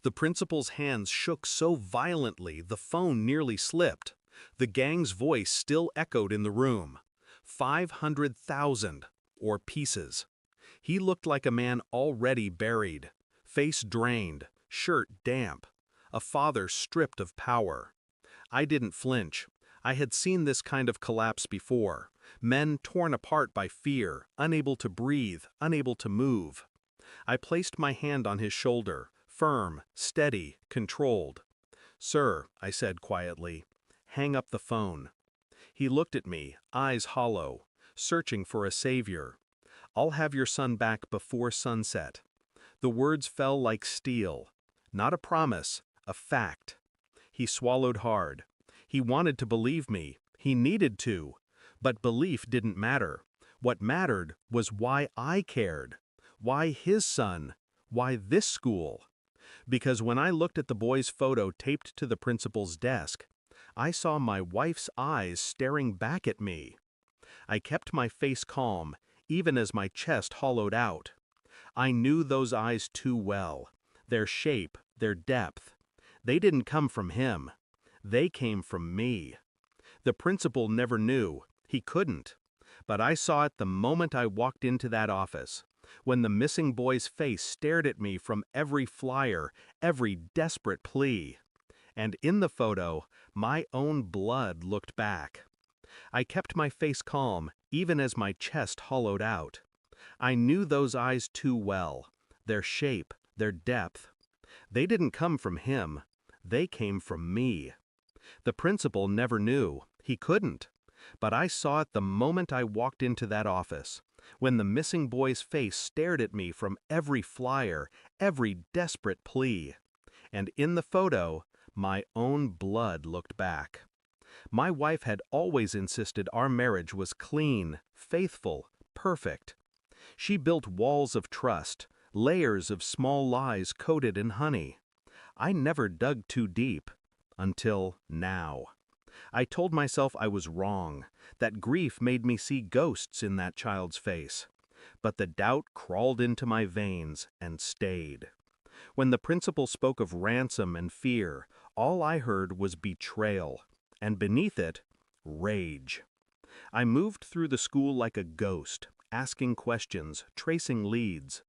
The principal's hands shook so violently the phone nearly slipped. The gang's voice still echoed in the room. 500,000, or pieces. He looked like a man already buried, face drained, shirt damp, a father stripped of power. I didn't flinch. I had seen this kind of collapse before. Men torn apart by fear, unable to breathe, unable to move. I placed my hand on his shoulder, firm, steady, controlled. "Sir," I said quietly, "hang up the phone." He looked at me, eyes hollow, searching for a savior. "I'll have your son back before sunset." The words fell like steel. Not a promise, a fact. He swallowed hard. He wanted to believe me. He needed to. But belief didn't matter. What mattered was why I cared. Why his son? Why this school? Because when I looked at the boy's photo taped to the principal's desk, I saw my wife's eyes staring back at me. I kept my face calm, even as my chest hollowed out. I knew those eyes too well. Their shape, their depth. They didn't come from him. They came from me. The principal never knew. He couldn't. But I saw it the moment I walked into that office, when the missing boy's face stared at me from every flyer, every desperate plea. And in the photo, my own blood looked back. I kept my face calm, even as my chest hollowed out. I knew those eyes too well, their shape, their depth. They didn't come from him. They came from me. The principal never knew. He couldn't. But I saw it the moment I walked into that office, when the missing boy's face stared at me from every flyer, every desperate plea. And in the photo, my own blood looked back. My wife had always insisted our marriage was clean, faithful, perfect. She built walls of trust, layers of small lies coated in honey. I never dug too deep, until now. I told myself I was wrong, that grief made me see ghosts in that child's face. But the doubt crawled into my veins and stayed. When the principal spoke of ransom and fear, all I heard was betrayal, and beneath it, rage. I moved through the school like a ghost, asking questions, tracing leads.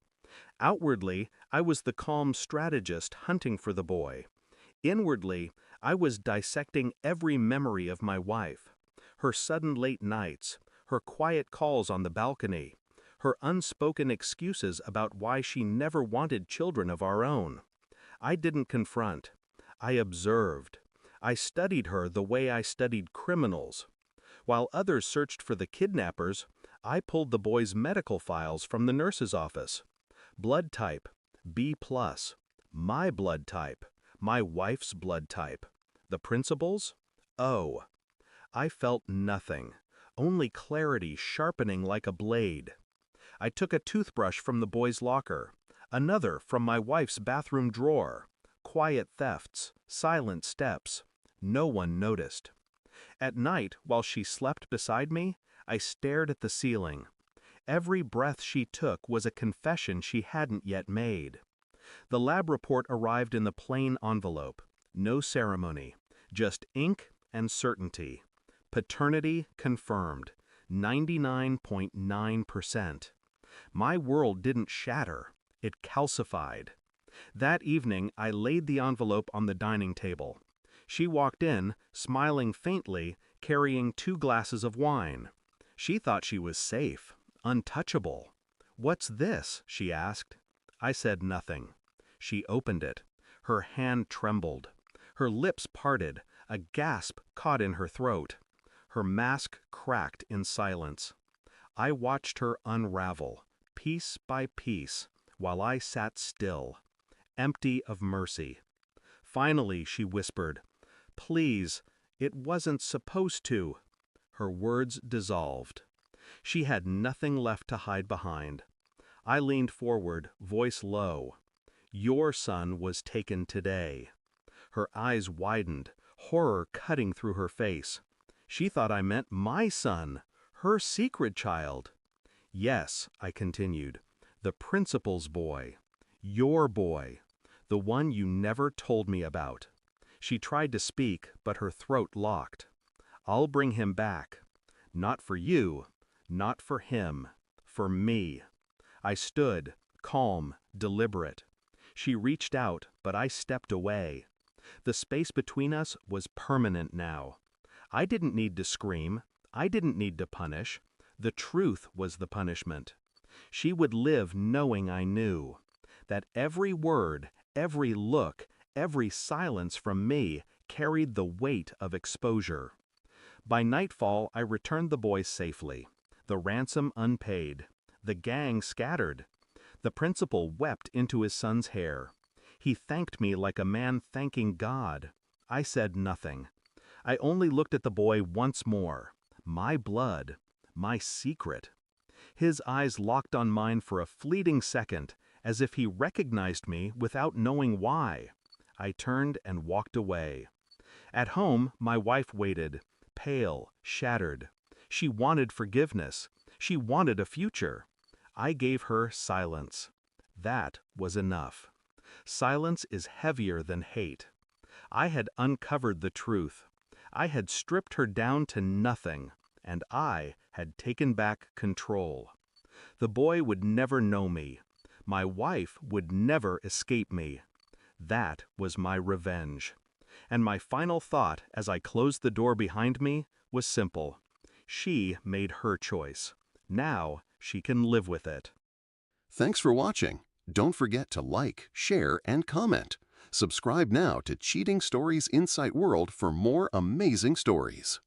Outwardly, I was the calm strategist hunting for the boy. Inwardly, I was dissecting every memory of my wife. Her sudden late nights, her quiet calls on the balcony, her unspoken excuses about why she never wanted children of our own. I didn't confront. I observed. I studied her the way I studied criminals. While others searched for the kidnappers, I pulled the boy's medical files from the nurse's office. Blood type, B+. My blood type, my wife's blood type. The principal's? O. I felt nothing, only clarity sharpening like a blade. I took a toothbrush from the boy's locker, another from my wife's bathroom drawer. Quiet thefts, silent steps. No one noticed. At night, while she slept beside me, I stared at the ceiling. Every breath she took was a confession she hadn't yet made. The lab report arrived in the plain envelope. No ceremony, just ink and certainty. Paternity confirmed, 99.9%. My world didn't shatter, it calcified. That evening, I laid the envelope on the dining table. She walked in, smiling faintly, carrying 2 glasses of wine. She thought she was safe, untouchable. "What's this?" she asked. I said nothing. She opened it. Her hand trembled. Her lips parted, a gasp caught in her throat. Her mask cracked in silence. I watched her unravel, piece by piece, while I sat still, empty of mercy. Finally, she whispered, "Please, it wasn't supposed to." Her words dissolved. She had nothing left to hide behind. I leaned forward, voice low. "Your son was taken today." Her eyes widened, horror cutting through her face. She thought I meant my son, her secret child. "Yes," I continued, "the principal's boy. Your boy. The one you never told me about. She tried to speak, but her throat locked. I'll bring him back. Not for you, not for him, for me. I stood, calm, deliberate. She reached out, but I stepped away. The space between us was permanent now. I didn't need to scream. I didn't need to punish. The truth was the punishment. She would live knowing I knew. That every word, every look, every silence from me carried the weight of exposure. By nightfall, I returned the boy safely. The ransom unpaid. The gang scattered. The principal wept into his son's hair. He thanked me like a man thanking God. I said nothing. I only looked at the boy once more. My blood. My secret. His eyes locked on mine for a fleeting second, as if he recognized me without knowing why. I turned and walked away. At home, my wife waited, pale, shattered. She wanted forgiveness. She wanted a future. I gave her silence. That was enough. Silence is heavier than hate. I had uncovered the truth. I had stripped her down to nothing, and I had taken back control. The boy would never know me. My wife would never escape me. That was my revenge. And my final thought as I closed the door behind me was simple. She made her choice. Now she can live with it. Thanks for watching. Don't forget to like, share, and comment. Subscribe now to Cheating Stories Insight World for more amazing stories.